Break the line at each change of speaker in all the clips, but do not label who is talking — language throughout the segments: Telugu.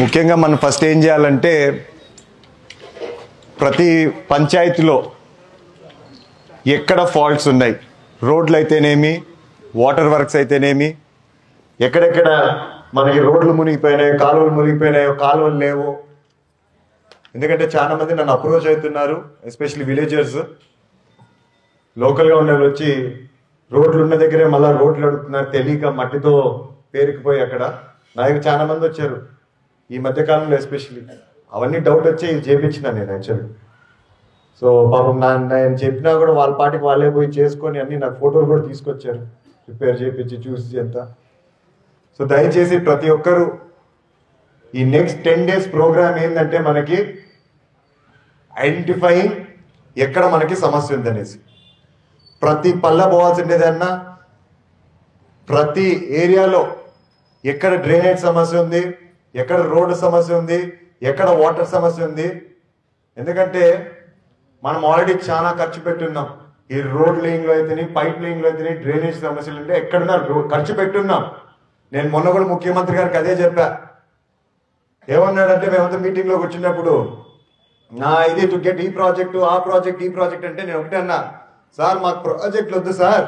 ముఖ్యంగా మనం ఫస్ట్ ఏం చేయాలంటే ప్రతి పంచాయతీలో ఎక్కడ ఫాల్ట్స్ ఉన్నాయి, రోడ్లు అయితేనేమి, వాటర్ వర్క్స్ అయితేనేమి, ఎక్కడెక్కడ మనకి రోడ్లు మునిగిపోయినాయో, కాలువలు మునిగిపోయినాయో, కాలువలు లేవో. ఎందుకంటే చాలా మంది నన్ను అప్రోచ్ అవుతున్నారు, ఎస్పెషల్లీ విలేజర్స్. లోకల్గా ఉండే వచ్చి రోడ్లు ఉన్న దగ్గరే మళ్ళీ రోడ్లు అడుగుతున్నారు, తెలియక మట్టితో పేరుకుపోయి. అక్కడ నా దగ్గర చాలా మంది వచ్చారు ఈ మధ్యకాలంలో, ఎస్పెషల్లీ అవన్నీ డౌట్ వచ్చి చేయించిన నేను యాక్చువల్లీ. సో పాపం నేను చెప్పినా కూడా వాళ్ళ పాటికి వాళ్ళే పోయి చేసుకొని అన్ని నాకు ఫోటోలు కూడా తీసుకొచ్చారు, రిపేర్ చేయించి చూసి అంతా. సో దయచేసి ప్రతి ఒక్కరూ ఈ నెక్స్ట్ 10 days ప్రోగ్రామ్ ఏంటంటే మనకి ఐడెంటిఫైయింగ్ ఎక్కడ మనకి సమస్య ఉందనేసి. ప్రతి పల్ల పోవాల్సిందేదన్నా, ప్రతి ఏరియాలో ఎక్కడ డ్రైనేజ్ సమస్య ఉంది, ఎక్కడ రోడ్డు సమస్య ఉంది, ఎక్కడ వాటర్ సమస్య ఉంది. ఎందుకంటే మనం ఆల్రెడీ చాలా ఖర్చు పెట్టున్నాం. ఈ రోడ్ లేయింగ్లో అయితేనే, పైప్ లేయింగ్లో అయితేనే, డ్రైనేజ్ సమస్యలు అంటే ఎక్కడున్నా ఖర్చు పెట్టున్నాం. నేను మొన్న కూడా ముఖ్యమంత్రి గారికి అదే చెప్పా. ఏమన్నాడంటే మేమంతా మీటింగ్లో కూర్చున్నప్పుడు, నా ఇది టు గెట్ ఈ ప్రాజెక్టు, ఆ ప్రాజెక్ట్, ఈ ప్రాజెక్ట్ అంటే నేను ఒకటే అన్నా, సార్ మాకు ప్రాజెక్టులు వద్దు సార్,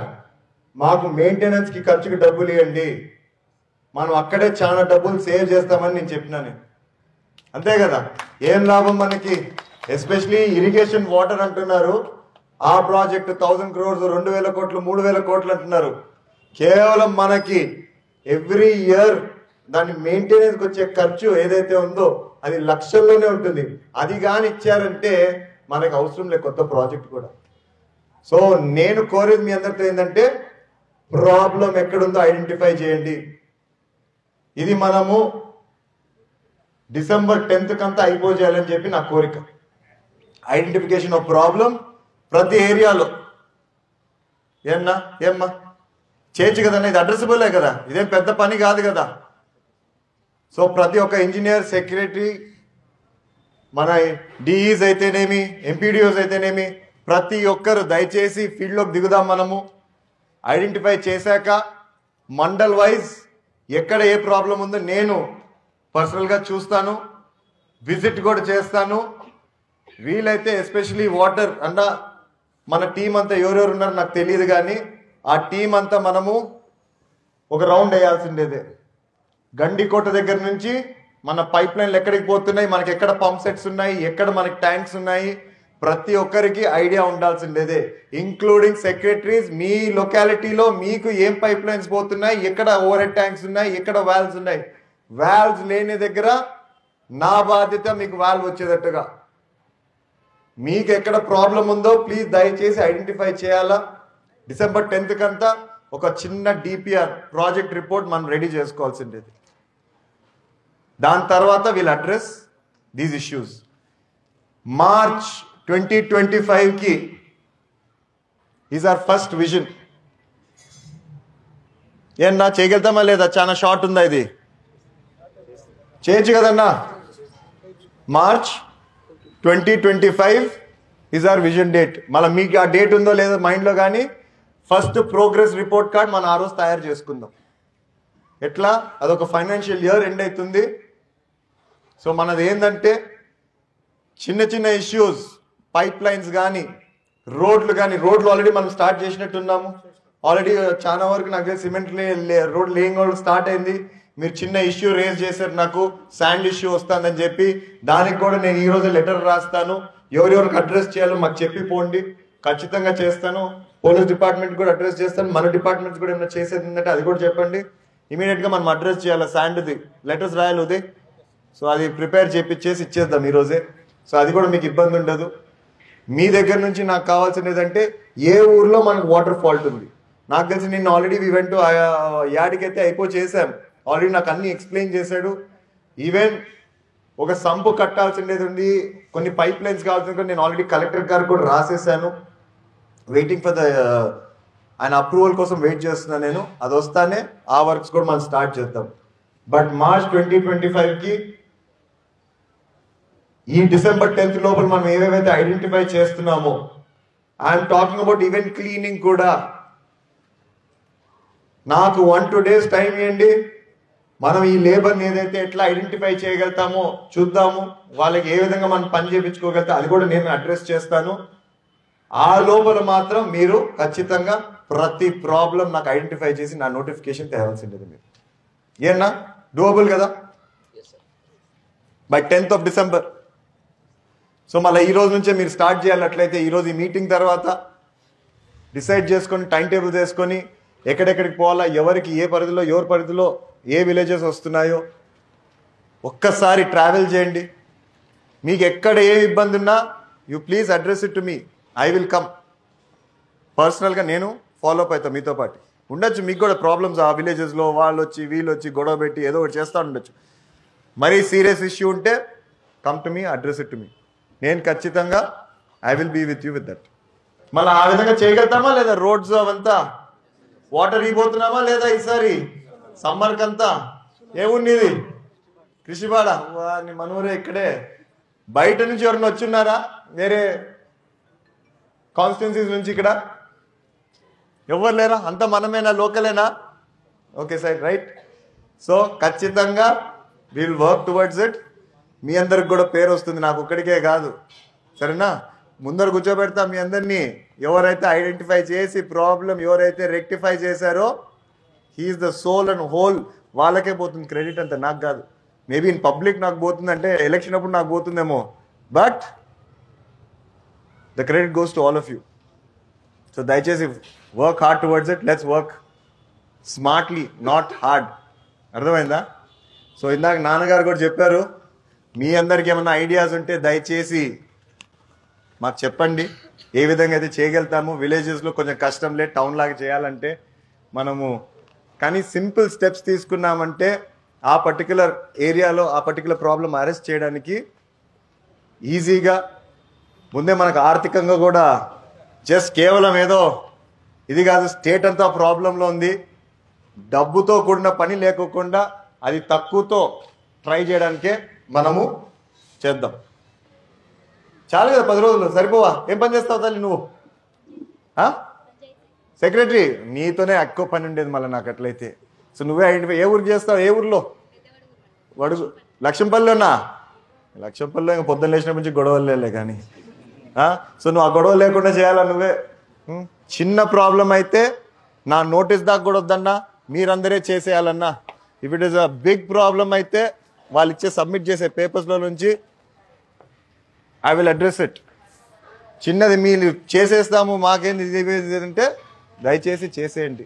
మాకు మెయింటెనెన్స్కి ఖర్చుకి డబ్బులు ఇవ్వండి, మనం అక్కడే చాలా డబ్బులు సేవ్ చేస్తామని నేను చెప్పినాను. అంతే కదా, ఏం లాభం మనకి? ఎస్పెషలీ ఇరిగేషన్ వాటర్ అంటున్నారు, ఆ ప్రాజెక్టు 1000 crores, 2000 కోట్లు, 3000 కోట్లు అంటున్నారు. కేవలం మనకి ఎవ్రీ ఇయర్ దాని మెయింటెనెన్స్కి వచ్చే ఖర్చు ఏదైతే ఉందో అది లక్షల్లోనే ఉంటుంది. అది కానీ ఇచ్చారంటే మనకు అవసరం లేదు కొత్త ప్రాజెక్ట్ కూడా. సో నేను కోరేది మీ అందరితో ఏంటంటే, ప్రాబ్లం ఎక్కడుందో ఐడెంటిఫై చేయండి. ఇది మనము December 10th కంతా అయిపోజేయాలని చెప్పి నా కోరిక. ఐడెంటిఫికేషన్ ఆఫ్ ప్రాబ్లం ప్రతి ఏరియాలో. ఏమ్మా చేయొచ్చు కదన్నా, ఇది అడ్రసబులే కదా, ఇదేం పెద్ద పని కాదు కదా. సో ప్రతి ఒక్క ఇంజనీర్, సెక్రటరీ, మన డిఈస్ అయితేనేమి, ఎంపీడీఓస్ అయితేనేమి, ప్రతి ఒక్కరు దయచేసి ఫీల్డ్లోకి దిగుదాం. మనము ఐడెంటిఫై చేశాక మండల్ వైజ్ ఎక్కడ ఏ ప్రాబ్లం ఉందో నేను పర్సనల్గా చూస్తాను, విజిట్ కూడా చేస్తాను. వీలైతే ఎస్పెషలీ వాటర్ అన్న మన టీం అంతా ఎవరెవరు ఉన్నారో నాకు తెలియదు, కానీ ఆ టీం అంతా మనము ఒక రౌండ్ వేయాల్సిండేదే. గండికోట దగ్గర నుంచి మన పైప్ లైన్లు ఎక్కడికి పోతున్నాయి, మనకి ఎక్కడ పంప్ సెట్స్ ఉన్నాయి, ఎక్కడ మనకి ట్యాంక్స్ ఉన్నాయి, ప్రతి ఒక్కరికి ఐడియా ఉండాల్సిండేదే. ఇంక్లూడింగ్ సెక్రటరీస్, మీ లొకాలిటీలో మీకు ఏం పైప్ లైన్స్ పోతున్నాయి, ఎక్కడ ఓవర్ హెడ్ ట్యాంక్స్ ఉన్నాయి, ఎక్కడ వాల్వ్స్ ఉన్నాయి. వాల్వ్స్ లేని దగ్గర నా బాధ్యత మీకు వాల్వ్ వచ్చేటట్టుగా. మీకు ఎక్కడ ప్రాబ్లం ఉందో ప్లీజ్ దయచేసి ఐడెంటిఫై చేయాలా. December 10th కంతా ఒక చిన్న డిపిఆర్ ప్రాజెక్ట్ రిపోర్ట్ మనం రెడీ చేసుకోవాల్సిండేది. దాని తర్వాత we'll address these issues. March 2025కి ఈజ్ అవర్ ఫస్ట్ విజన్. ఏమన్నా చేయగలుగుతామా లేదా? చాలా షార్ట్ ఉందా ఇది? చేయొచ్చు కదన్నా. March 2025 is our vision date. మళ్ళీ మీకు ఆ డేట్ ఉందో లేదో మైండ్లో, కానీ ఫస్ట్ ప్రోగ్రెస్ రిపోర్ట్ కార్డ్ మనం ఆ రోజు తయారు చేసుకుందాం. ఎట్లా? అదొక ఫైనాన్షియల్ ఇయర్ ఎండ్ అవుతుంది. సో మనది ఏంటంటే చిన్న చిన్న ఇష్యూస్, పైప్ లైన్స్ కానీ, రోడ్లు కానీ, రోడ్లు ఆల్రెడీ మనం స్టార్ట్ చేసినట్టున్నాము. ఆల్రెడీ చాలా వరకు నాకు సిమెంట్ రోడ్ లేయింగ్ కూడా స్టార్ట్ అయింది. మీరు చిన్న ఇష్యూ రేజ్ చేశారు, నాకు శాండ్ ఇష్యూ వస్తుందని చెప్పి, దానికి కూడా నేను ఈరోజు లెటర్ రాస్తాను. ఎవరెవరికి అడ్రస్ చేయాలో మాకు చెప్పి పోండి, ఖచ్చితంగా చేస్తాను. పోలీస్ డిపార్ట్మెంట్ కూడా అడ్రస్ చేస్తాను. మన డిపార్ట్మెంట్స్ కూడా ఏమైనా చేసేది ఉందంటే అది కూడా చెప్పండి. ఇమీడియట్గా మనం అడ్రస్ చేయాలి. శాండ్ది లెటర్స్ రాయాలి ఉదయ్. సో అది ప్రిపేర్ చేసి ఇచ్చేద్దాం ఈరోజే. సో అది కూడా మీకు ఇబ్బంది ఉండదు. మీ దగ్గర నుంచి నాకు కావాల్సింది ఏంటంటే, ఏ ఊర్లో మనకు వాటర్ ఫాల్ట్ ఉంది. నాకు తెలిసి నేను ఆల్రెడీ ఈవెంట్ యాడికైతే చేశాం. ఆల్రెడీ నాకు అన్ని ఎక్స్ప్లెయిన్ చేశాడు. ఈవెన్ ఒక సంపు కట్టాల్సిండేది ఉంది, కొన్ని పైప్ లైన్స్ కావాల్సింది నేను ఆల్రెడీ కలెక్టర్ గారికి కూడా రాసేసాను. వెయిటింగ్ ఫర్ ఆయన అప్రూవల్ కోసం వెయిట్ చేస్తున్నాను నేను. అది వస్తానే ఆ వర్క్స్ కూడా మనం స్టార్ట్ చేద్దాం. బట్ March 2025కి ఈ December 10th లోపల మనం ఏవేవైతే ఐడెంటిఫై చేస్తున్నామో, I'm talking about even cleaning కూడా. నాకు 1-2 days టైం ఇవ్వండి. మనం ఈ లేబర్ని ఏదైతే ఎట్లా ఐడెంటిఫై చేయగలుగుతామో చూద్దాము, వాళ్ళకి ఏ విధంగా మనం పని చేయించుకోగలుగుతాం అది కూడా నేను అడ్రస్ చేస్తాను. ఆ లోపల మాత్రం మీరు ఖచ్చితంగా ప్రతి ప్రాబ్లం నాకు ఐడెంటిఫై చేసి నా నోటిఫికేషన్ తేవాల్సి ఉంటుంది. మీరు ఏనా డూయబుల్ కదా by 10th of December. So మళ్ళీ ఈ రోజు నుంచే మీరు స్టార్ట్ చేయాలట్లయితే ఈరోజు ఈ మీటింగ్ తర్వాత డిసైడ్ చేసుకొని టైం టేబుల్ చేసుకొని ఎక్కడెక్కడికి పోవాలా, ఎవరికి ఏ పరిధిలో ఎవరి పరిధిలో ఏ విలేజెస్ వస్తున్నాయో ఒక్కసారి ట్రావెల్ చేయండి. మీకు ఎక్కడ ఏ ఇబ్బంది ఉన్నా you please address it to me, I will come పర్సనల్గా. నేను ఫాలో అప్ అవుతాను మీతో పాటు. ఉండొచ్చు మీకు కూడా ప్రాబ్లమ్స్ ఆ విలేజెస్లో, వాళ్ళు వచ్చి వీళ్ళు వచ్చి గొడవ పెట్టి ఏదో ఒకటి చేస్తూ ఉండొచ్చు. మరీ సీరియస్ ఇష్యూ ఉంటే come to me, address it to me. నేను ఖచ్చితంగా I will be with you with that. మళ్ళీ ఆ విధంగా చేయగలుగుతామా లేదా? రోడ్స్ అవంతా వాటర్ ఇపోతున్నామా లేదా? ఈసారి సమ్మర్కి అంతా ఏముంది ఇది కృషిపాడ మనూరే ఇక్కడే. బయట నుంచి ఎవరైనా వచ్చున్నారా వేరే కాన్స్టిట్యున్సీస్ నుంచి? ఇక్కడ ఎవరు లేరా? అంతా మనమేనా, లోకలేనా? Okay sir, right. సో ఖచ్చితంగా విల్ వర్క్ టువర్డ్స్ ఇట్. మీ అందరికి కూడా పేరు వస్తుంది, నాకు ఒక్కడికే కాదు, సరేనా? ముందర కూర్చోబెడతా మీ అందరినీ. ఎవరైతే ఐడెంటిఫై చేసి ప్రాబ్లం ఎవరైతే రెక్టిఫై చేశారో he is the sole and whole, వాళ్ళకే పోతుంది క్రెడిట్ అంతా, నాకు కాదు. మేబీ ఇన్ పబ్లిక్ నాకు పోతుంది అంటే ఎలక్షన్ అప్పుడు నాకు పోతుందేమో, but the credit goes to all of you. So దయచేసి work hard towards it. Let's work smartly, not hard. అర్థమైందా? సో ఇందాక నాన్నగారు కూడా చెప్పారు, మీ అందరికి ఏమైనా ఐడియాస్ ఉంటే దయచేసి మాకు చెప్పండి, ఏ విధంగా అయితే చేయగలుగుతాము. విలేజెస్లో కొంచెం కష్టంలే, టౌన్ లాగా చేయాలంటే మనము, కానీ సింపుల్ స్టెప్స్ తీసుకున్నామంటే ఆ పర్టికులర్ ఏరియాలో ఆ పర్టికులర్ ప్రాబ్లం అరెస్ట్ చేయడానికి ఈజీగా. ముందే మనకు ఆర్థికంగా కూడా జస్ట్ కేవలం ఏదో ఇది కాదు, స్టేట్ అంతా ప్రాబ్లంలో ఉంది. డబ్బుతో కూడిన పని లేకోకుండా అది తక్కువతో ట్రై చేయడానికే మనము చేద్దాం. చాలు కదా 10 రోజులు సరిపోవా? ఏం పని చేస్తావు తల్లి నువ్వు? సెక్రటరీ, నీతోనే ఎక్కువ పని ఉండేది మళ్ళీ నాకు అట్లయితే. సో నువ్వే ఐడెంటిఫై. ఏ ఊరికి చేస్తావు? ఏ ఊర్లో? వడుగు లక్ష్మపల్లిలోనా? లక్ష్మపల్లిలో ఇంకా పొద్దున్న లేచినప్పటి నుంచి గొడవలేలే కానీ. సో నువ్వు ఆ గొడవ లేకుండా చేయాలా నువ్వే? చిన్న ప్రాబ్లం అయితే నా నోటీస్ దాకా కూడా వద్దన్నా, మీరందరే చేసేయాలన్నా. If it is a big problem అయితే వాళ్ళు ఇచ్చే సబ్మిట్ చేసే పేపర్స్లో నుంచి ఐ విల్ అడ్రస్ ఇట్. చిన్నది మీరు చేసేస్తాము మాకేంది ఇది అంటే దయచేసి చేసేయండి.